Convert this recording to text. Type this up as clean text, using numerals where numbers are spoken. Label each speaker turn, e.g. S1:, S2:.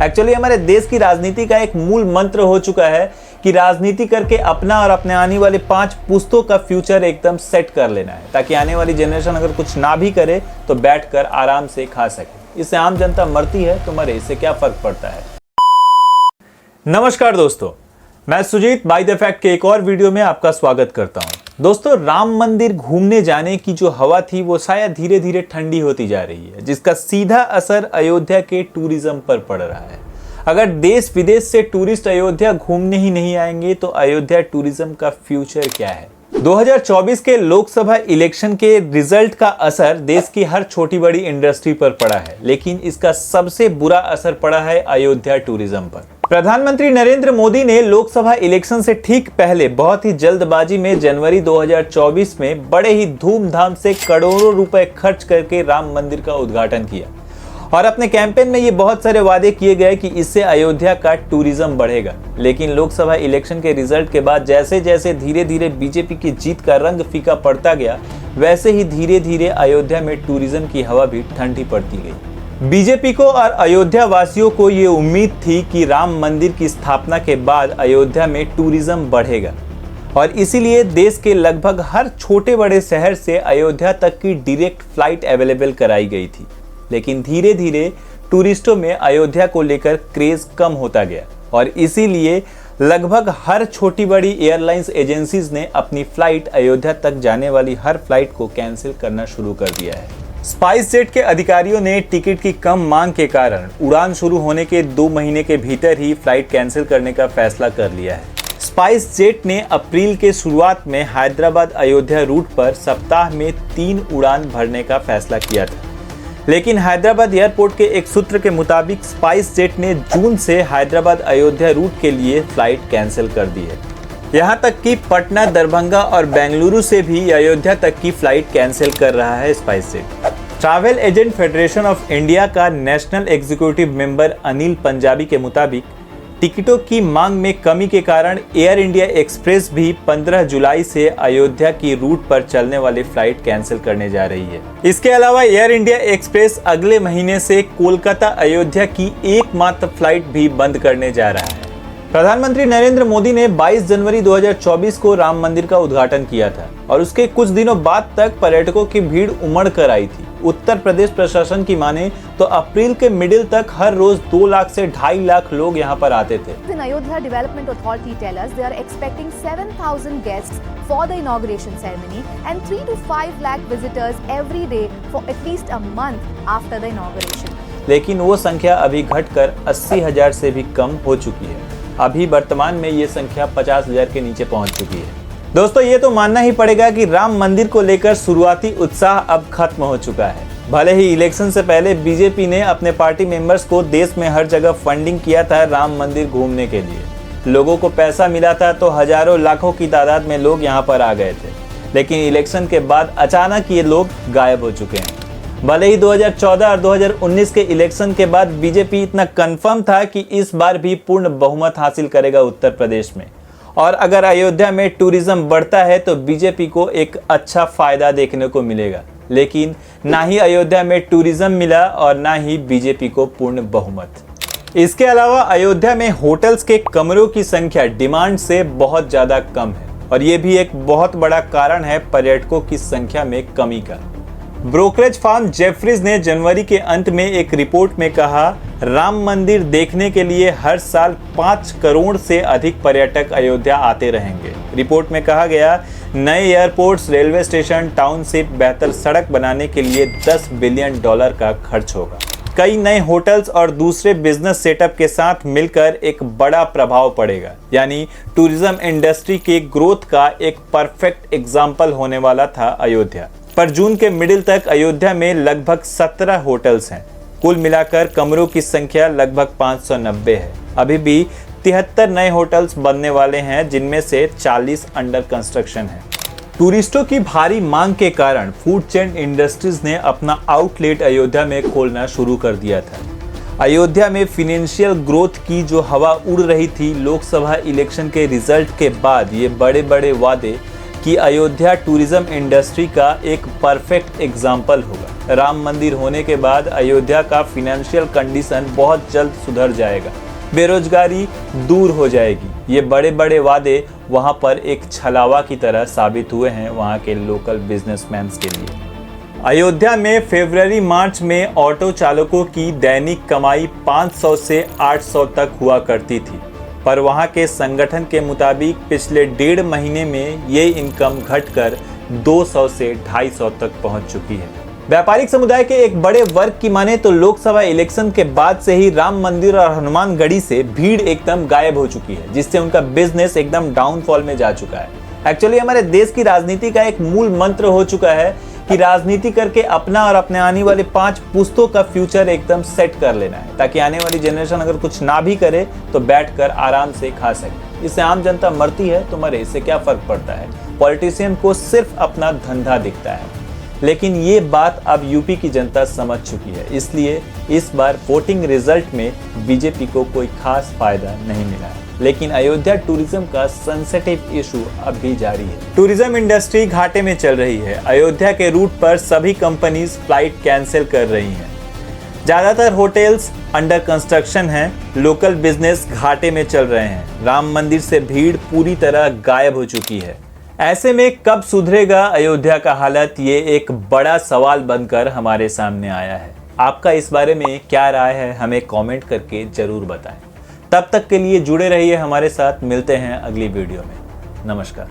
S1: Actually हमारे देश की राजनीति का एक मूल मंत्र हो चुका है कि राजनीति करके अपना और अपने आने वाले 5 पुश्तों का फ्यूचर एकदम सेट कर लेना है, ताकि आने वाली जनरेशन अगर कुछ ना भी करे तो बैठकर आराम से खा सके। इससे आम जनता मरती है तो मरे, इससे क्या फर्क पड़ता है। नमस्कार दोस्तों, मैं सुजीत बाय द फैक्ट के एक और वीडियो में आपका स्वागत करता हूं। दोस्तों, राम मंदिर घूमने जाने की जो हवा थी वो शायद धीरे धीरे ठंडी होती जा रही है, जिसका सीधा असर अयोध्या के टूरिज्म पर पड़ रहा है। अगर देश विदेश से टूरिस्ट अयोध्या घूमने ही नहीं आएंगे तो अयोध्या टूरिज्म का फ्यूचर क्या है। 2024 के लोकसभा इलेक्शन के रिजल्ट का असर देश की हर छोटी बड़ी इंडस्ट्री पर पड़ा है, लेकिन इसका सबसे बुरा असर पड़ा है अयोध्या टूरिज्म पर। प्रधानमंत्री नरेंद्र मोदी ने लोकसभा इलेक्शन से ठीक पहले बहुत ही जल्दबाजी में जनवरी 2024 में बड़े ही धूमधाम से करोड़ों रुपए खर्च करके राम मंदिर का उद्घाटन किया और अपने कैंपेन में ये बहुत सारे वादे किए गए कि इससे अयोध्या का टूरिज्म बढ़ेगा। लेकिन लोकसभा इलेक्शन के रिजल्ट के बाद जैसे जैसे धीरे धीरे बीजेपी की जीत का रंग फीका पड़ता गया, वैसे ही धीरे धीरे अयोध्या में टूरिज्म की हवा भी ठंडी पड़ती गई। बीजेपी को और अयोध्या वासियों को ये उम्मीद थी कि राम मंदिर की स्थापना के बाद अयोध्या में टूरिज्म बढ़ेगा और इसीलिए देश के लगभग हर छोटे बड़े शहर से अयोध्या तक की डायरेक्ट फ्लाइट अवेलेबल कराई गई थी। लेकिन धीरे धीरे टूरिस्टों में अयोध्या को लेकर क्रेज कम होता गया और इसीलिए लगभग हर छोटी बड़ी एयरलाइंस एजेंसीज ने अपनी फ्लाइट अयोध्या तक जाने वाली हर फ्लाइट को कैंसिल करना शुरू कर दिया है। स्पाइस जेट के अधिकारियों ने टिकट की कम मांग के कारण उड़ान शुरू होने के 2 महीने के भीतर ही फ्लाइट कैंसिल करने का फैसला कर लिया है। स्पाइस जेट ने अप्रैल के शुरुआत में हैदराबाद अयोध्या रूट पर सप्ताह में 3 उड़ान भरने का फैसला किया था, लेकिन हैदराबाद एयरपोर्ट के एक सूत्र के मुताबिक स्पाइस जेट ने जून से हैदराबाद अयोध्या रूट के लिए फ्लाइट कैंसिल कर दी है। यहाँ तक कि पटना, दरभंगा और बेंगलुरु से भी अयोध्या तक की फ्लाइट कैंसिल कर रहा है SpiceJet. Travel agent federation of India का national executive member Anil Punjabi के मुताबिक टिकटों की मांग में कमी के कारण एयर इंडिया एक्सप्रेस भी 15 जुलाई से अयोध्या की रूट पर चलने वाली फ्लाइट कैंसिल करने जा रही है। इसके अलावा एयर इंडिया एक्सप्रेस अगले महीने से कोलकाता अयोध्या की एकमात्र फ्लाइट भी बंद करने जा रहा है। प्रधानमंत्री नरेंद्र मोदी ने 22 जनवरी 2024 को राम मंदिर का उद्घाटन किया था और उसके कुछ दिनों बाद तक पर्यटकों की भीड़ उमड़ कर आई थी। उत्तर प्रदेश प्रशासन की माने तो अप्रैल के मिडिल तक हर रोज 2 लाख से 2.5 लाख लोग यहाँ पर आते थे।
S2: In Ayodhya Development Authority tell us they are expecting 7,000 guests for the inauguration ceremony and 3 to 5 lakh visitors every day for at least a month after the inauguration.
S1: लेकिन वो संख्या अभी घटकर 80,000 से भी कम हो चुकी है। अभी वर्तमान में ये संख्या 50,000 के नीचे पहुंच चुकी है। दोस्तों, ये तो मानना ही पड़ेगा कि राम मंदिर को लेकर शुरुआती उत्साह अब खत्म हो चुका है। भले ही इलेक्शन से पहले बीजेपी ने अपने पार्टी मेंबर्स को देश में हर जगह फंडिंग किया था राम मंदिर घूमने के लिए। लोगों को पैसा मिला था तो हजारों लाखों की तादाद में लोग यहाँ पर आ गए थे, लेकिन इलेक्शन के बाद अचानक ये लोग गायब हो चुके हैं। भले ही 2014 और 2019 के इलेक्शन के बाद बीजेपी इतना कंफर्म था कि इस बार भी पूर्ण बहुमत हासिल करेगा उत्तर प्रदेश में, और अगर अयोध्या में टूरिज्म बढ़ता है तो बीजेपी को एक अच्छा फायदा देखने को मिलेगा। लेकिन ना ही अयोध्या में टूरिज्म मिला और ना ही बीजेपी को पूर्ण बहुमत। इसके अलावा अयोध्या में होटल्स के कमरों की संख्या डिमांड से बहुत ज़्यादा कम है और ये भी एक बहुत बड़ा कारण है पर्यटकों की संख्या में कमी का। ब्रोकरेज फर्म जेफरीज ने जनवरी के अंत में एक रिपोर्ट में कहा, राम मंदिर देखने के लिए हर साल 5 करोड़ से अधिक पर्यटक अयोध्या आते रहेंगे। रिपोर्ट में कहा गया, नए एयरपोर्ट्स, रेलवे स्टेशन, टाउनशिप, बेहतर सड़क बनाने के लिए $10 बिलियन का खर्च होगा। कई नए होटल्स और दूसरे बिजनेस सेटअप के साथ मिलकर एक बड़ा प्रभाव पड़ेगा, यानी टूरिज्म इंडस्ट्री के ग्रोथ का एक परफेक्ट एग्जाम्पल होने वाला था अयोध्या। पर जून के मिडिल तक अयोध्या में लगभग 17 होटल्स हैं। कुल मिलाकर कमरों की संख्या लगभग 590 है। अभी भी 73 नए होटल्स बनने वाले हैं, जिनमें से 40 अंडर कंस्ट्रक्शन है। टूरिस्टों की भारी मांग के कारण फूड चेन इंडस्ट्रीज ने अपना आउटलेट अयोध्या में खोलना शुरू कर दिया था। अयोध्या में फिनेंशियल ग्रोथ की जो हवा उड़ रही थी लोकसभा इलेक्शन के रिजल्ट के बाद, ये बड़े बड़े वादे कि अयोध्या टूरिज्म इंडस्ट्री का एक परफेक्ट एग्जाम्पल होगा। राम मंदिर होने के बाद अयोध्या का फिनेंशियल कंडीशन बहुत जल्द सुधर जाएगा, बेरोजगारी दूर हो जाएगी। ये बड़े बड़े वादे वहाँ पर एक छलावा की तरह साबित हुए हैं वहाँ के लोकल बिजनेसमैन के लिए। अयोध्या में फरवरी मार्च में ऑटो चालकों की दैनिक कमाई 500 से 800 तक हुआ करती थी, पर वहां के संगठन के मुताबिक पिछले 1.5 महीने में ये इनकम घटकर 200 से 250 तक पहुंच चुकी है। व्यापारिक समुदाय के एक बड़े वर्ग की माने तो लोकसभा इलेक्शन के बाद से ही राम मंदिर और हनुमानगढ़ी से भीड़ एकदम गायब हो चुकी है, जिससे उनका बिजनेस एकदम डाउनफॉल में जा चुका है। एक्चुअली हमारे देश की राजनीति का एक मूल मंत्र हो चुका है कि राजनीति करके अपना और अपने आने वाले 5 पुश्तों का फ्यूचर एकदम सेट कर लेना है, ताकि आने वाली जनरेशन अगर कुछ ना भी करे तो बैठकर आराम से खा सके। इससे आम जनता मरती है तो मरे, इससे क्या फर्क पड़ता है। पॉलिटिशियन को सिर्फ अपना धंधा दिखता है। लेकिन ये बात अब यूपी की जनता समझ चुकी है, इसलिए इस बार वोटिंग रिजल्ट में बीजेपी को कोई खास फायदा नहीं मिला है। लेकिन अयोध्या टूरिज्म का सेंसिटिव इशू अब भी जारी है। टूरिज्म इंडस्ट्री घाटे में चल रही है। अयोध्या के रूट पर सभी कंपनीज फ्लाइट कैंसिल कर रही हैं। ज्यादातर होटल्स अंडर कंस्ट्रक्शन हैं। लोकल बिजनेस घाटे में चल रहे हैं। राम मंदिर से भीड़ पूरी तरह गायब हो चुकी है। ऐसे में कब सुधरेगा अयोध्या का हालत, ये एक बड़ा सवाल बनकर हमारे सामने आया है। आपका इस बारे में क्या राय है, हमें कमेंट करके जरूर बताएं। तब तक के लिए जुड़े रहिए हमारे साथ। मिलते हैं अगली वीडियो में। नमस्कार।